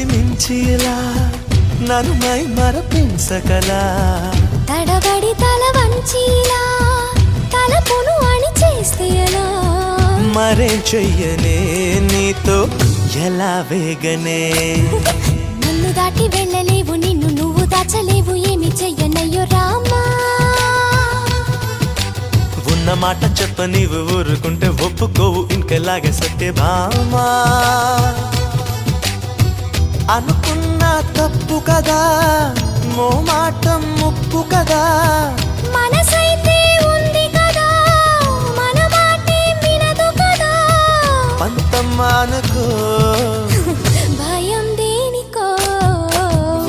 ప్రేమించేలా నన్ను మై మరపించగలా తడబడి తల వంచిలా తలపును అని చేస్తే ఎలా మరేం చెయ్యనే నీతో ఎలా వేగనే నన్ను దాటి వెళ్ళలేవు నిన్ను నువ్వు దాచలేవు ఏమి చెయ్యనయ్యో రామా ఉన్న మాట చెప్ప నీవు ఊరుకుంటే ఒప్పుకోవు ఇంకెలాగే సత్యభామా అనుకున్నా తప్పు కదా మోమాటం ముప్పు కదా మనసైతే ఉంది కదా మన మాటే వినదు కదా పంతం అనుకో